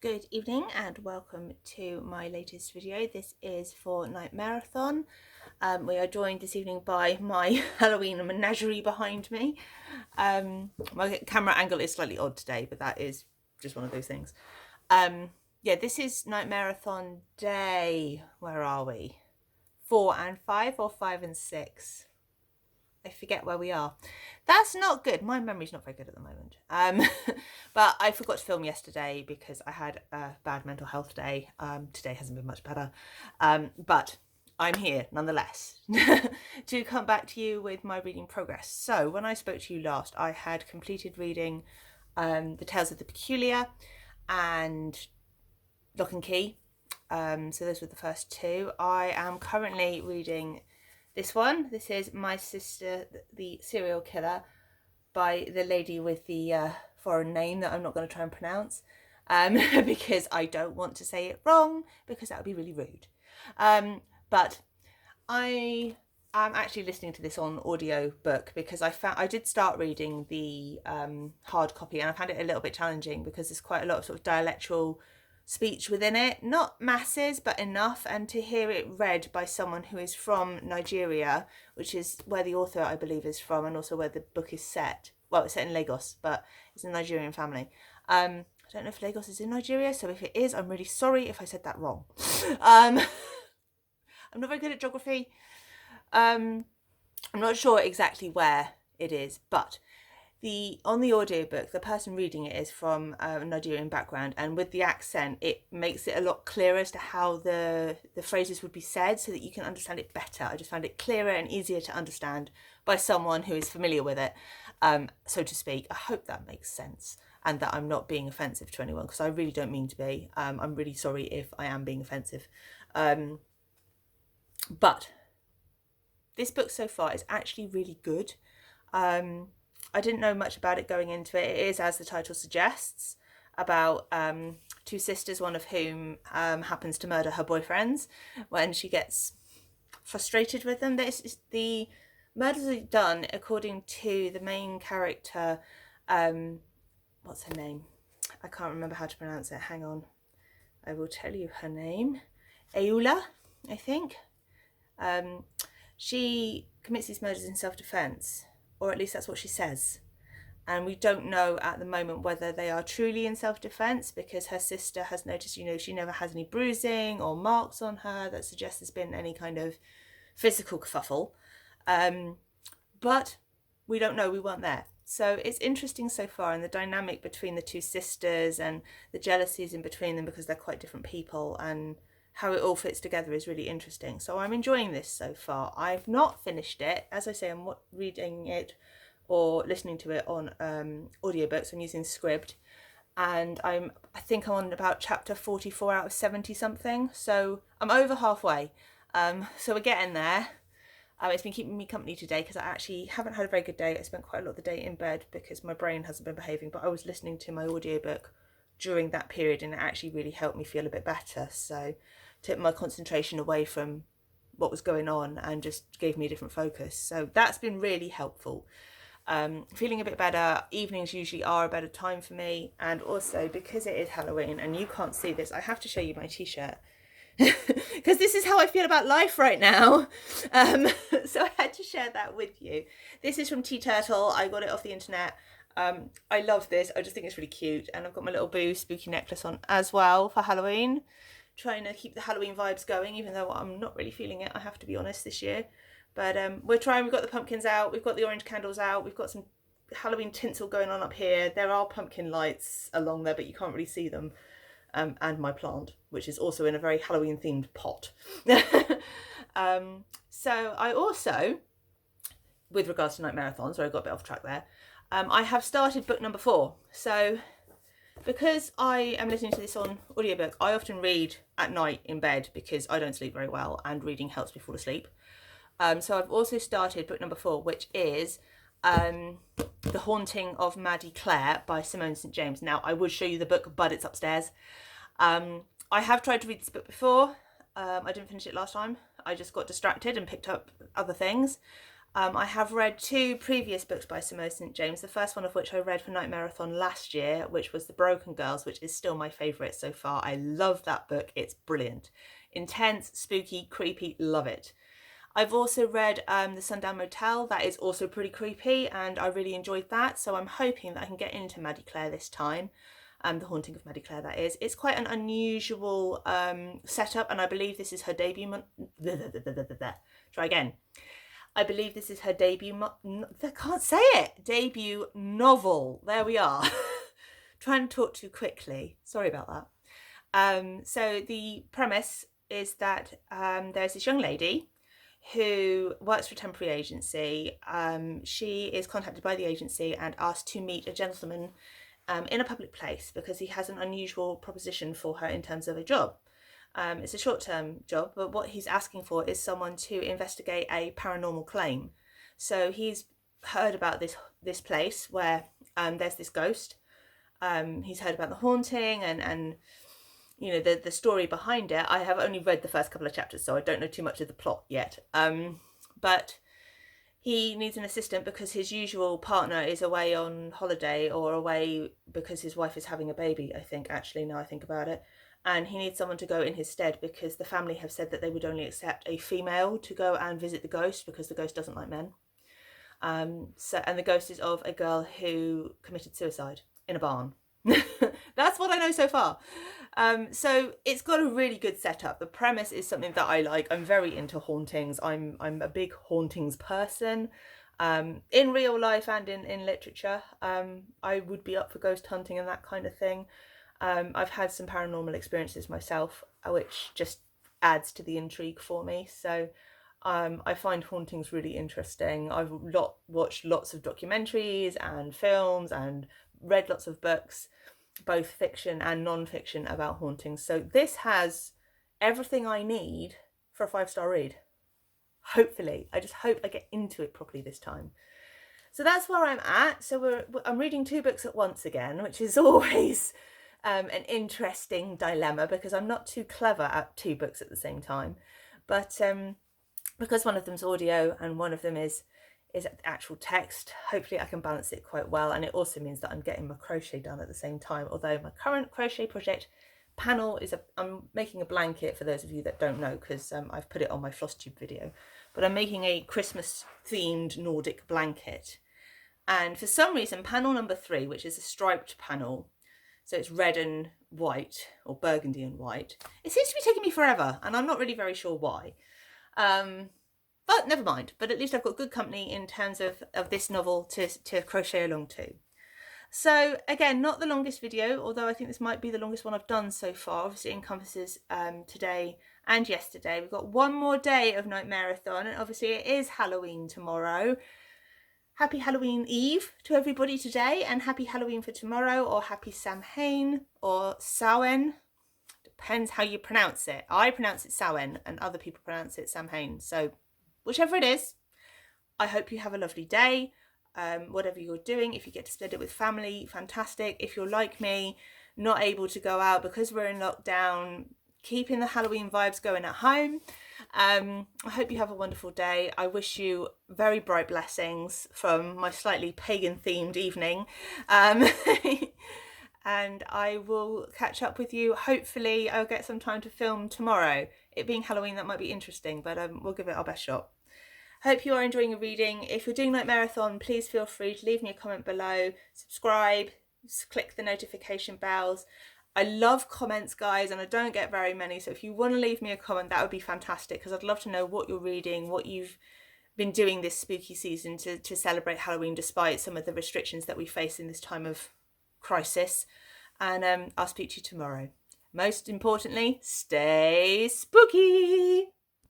Good evening and welcome to my latest video. This is for Nightmareathon. We are joined this evening by my Halloween menagerie behind me. My camera angle is slightly odd today, but that is just one of those things. Yeah, this is Nightmareathon day, where are we? 4 and 5 or 5 and 6? I forget where we are. That's not good. My memory's not very good at the moment. But I forgot to film yesterday because I had a bad mental health day. Today hasn't been much better. But I'm here nonetheless to come back to you with my reading progress. So when I spoke to you last, I had completed reading The Tales of the Peculiar and Lock and Key. So those were the first two. I am currently reading this one. This is My Sister, the Serial Killer, by the lady with the foreign name that I'm not going to try and pronounce because I don't want to say it wrong, because that would be really rude. But I am actually listening to this on audio book because I did start reading the hard copy, and I found it a little bit challenging because there's quite a lot of sort of dialectual speech within it, not masses but enough, and to hear it read by someone who is from Nigeria, which is where the author I believe is from, and also where the book is set. Well, it's set in Lagos, but it's a Nigerian family. I don't know if Lagos is in Nigeria, so if it is, I'm really sorry if I said that wrong. I'm not very good at geography. I'm not sure exactly where it is, but on the audiobook, the person reading it is from a Nigerian background, and with the accent, it makes it a lot clearer as to how the phrases would be said, so that you can understand it better. I just found it clearer and easier to understand by someone who is familiar with it, so to speak. I hope that makes sense, and that I'm not being offensive to anyone, because I really don't mean to be. I'm really sorry if I am being offensive. But this book so far is actually really good. I didn't know much about it going into it. It is, as the title suggests, about two sisters, one of whom happens to murder her boyfriends when she gets frustrated with them. The murders are done according to the main character. What's her name? I can't remember how to pronounce it. Hang on. I will tell you her name. Eula, I think. She commits these murders in self-defense, or at least that's what she says. And we don't know at the moment whether they are truly in self-defense, because her sister has noticed, she never has any bruising or marks on her that suggests there's been any kind of physical kerfuffle. But we don't know, we weren't there. So it's interesting so far, and the dynamic between the two sisters and the jealousies in between them, because they're quite different people, and how it all fits together is really interesting. So I'm enjoying this so far. I've not finished it. As I say, I'm reading it or listening to it on audiobooks. I'm using Scribd, and I think I'm on about chapter 44 out of 70 something. So I'm over halfway. So we're getting there. It's been keeping me company today because I actually haven't had a very good day. I spent quite a lot of the day in bed because my brain hasn't been behaving, but I was listening to my audiobook during that period, and it actually really helped me feel a bit better. So took my concentration away from what was going on and just gave me a different focus. So that's been really helpful. Feeling a bit better. Evenings usually are a better time for me, and also because it is Halloween and you can't see this, I have to show you my t-shirt because this is how I feel about life right now. So I had to share that with you. This is from Tea Turtle. I got it off the internet. I love this. I just think it's really cute, and I've got my little boo spooky necklace on as well for Halloween, trying to keep the Halloween vibes going, even though I'm not really feeling it, I have to be honest, this year. But we're trying. We've got the pumpkins out, we've got the orange candles out, we've got some Halloween tinsel going on up here. There are pumpkin lights along there, but you can't really see them. And my plant, which is also in a very Halloween themed pot. So I also, with regards to Nightmareathon, sorry I got a bit off track there, I have started book number 4. So because I am listening to this on audiobook, I often read at night in bed because I don't sleep very well, and reading helps me fall asleep. So I've also started book number 4, which is The Haunting of Maddie Clare by Simone St. James. Now, I would show you the book, but it's upstairs. I have tried to read this book before. I didn't finish it last time. I just got distracted and picked up other things. I have read 2 previous books by Simone St. James, the first one of which I read for Nightmareathon last year, which was The Broken Girls, which is still my favourite so far. I love that book, it's brilliant. Intense, spooky, creepy, love it. I've also read The Sundown Motel, that is also pretty creepy and I really enjoyed that, so I'm hoping that I can get into Maddie Clare this time. The Haunting of Maddie Clare, that is. It's quite an unusual setup, and I believe this is her debut. Try again. I believe this is her debut. I can't say it. Debut novel. There we are. Trying to talk too quickly. Sorry about that. So the premise is that there's this young lady who works for a temporary agency. She is contacted by the agency and asked to meet a gentleman in a public place because he has an unusual proposition for her in terms of a job. It's a short-term job, but what he's asking for is someone to investigate a paranormal claim. So he's heard about this place where there's this ghost. He's heard about the haunting and you know the story behind it. I have only read the first couple of chapters, so I don't know too much of the plot yet. But he needs an assistant because his usual partner is away on holiday or away because his wife is having a baby, I think, actually, now I think about it. And he needs someone to go in his stead because the family have said that they would only accept a female to go and visit the ghost because the ghost doesn't like men. And the ghost is of a girl who committed suicide in a barn. That's what I know so far. So it's got a really good setup. The premise is something that I like. I'm very into hauntings. I'm a big hauntings person. In real life and in literature. I would be up for ghost hunting and that kind of thing. I've had some paranormal experiences myself, which just adds to the intrigue for me. So I find hauntings really interesting. I've watched lots of documentaries and films and read lots of books, both fiction and non-fiction, about hauntings. So this has everything I need for a 5-star read. Hopefully. I just hope I get into it properly this time. So that's where I'm at. So I'm reading 2 books at once again, which is always an interesting dilemma because I'm not too clever at 2 books at the same time. But because one of them's audio and one of them is actual text, hopefully I can balance it quite well. And it also means that I'm getting my crochet done at the same time. Although my current crochet project panel is I'm making a blanket, for those of you that don't know, because I've put it on my floss tube video, but I'm making a Christmas themed Nordic blanket. And for some reason, panel number 3, which is a striped panel, so it's red and white, or burgundy and white, it seems to be taking me forever, and I'm not really very sure why. But never mind. But at least I've got good company in terms of this novel to crochet along to. So again, not the longest video, although I think this might be the longest one I've done so far. Obviously it encompasses today and yesterday. We've got one more day of Nightmareathon, and obviously it is Halloween tomorrow. Happy Halloween Eve to everybody today, and happy Halloween for tomorrow, or happy Samhain, or Samhain. Depends how you pronounce it. I pronounce it Samhain, and other people pronounce it Samhain. So whichever it is, I hope you have a lovely day. Whatever you're doing, if you get to spend it with family, fantastic. If you're like me, not able to go out because we're in lockdown, keeping the Halloween vibes going at home. I hope you have a wonderful day. I wish you very bright blessings from my slightly pagan themed evening. And I will catch up with you. Hopefully I'll get some time to film tomorrow. It being Halloween, that might be interesting, but we'll give it our best shot. Hope you are enjoying your reading. If you're doing Nightmareathon, please feel free to leave me a comment below, subscribe, click the notification bells. I love comments, guys, and I don't get very many, so if you want to leave me a comment, that would be fantastic, because I'd love to know what you're reading, what you've been doing this spooky season to celebrate Halloween despite some of the restrictions that we face in this time of crisis. And I'll speak to you tomorrow. Most importantly, stay spooky!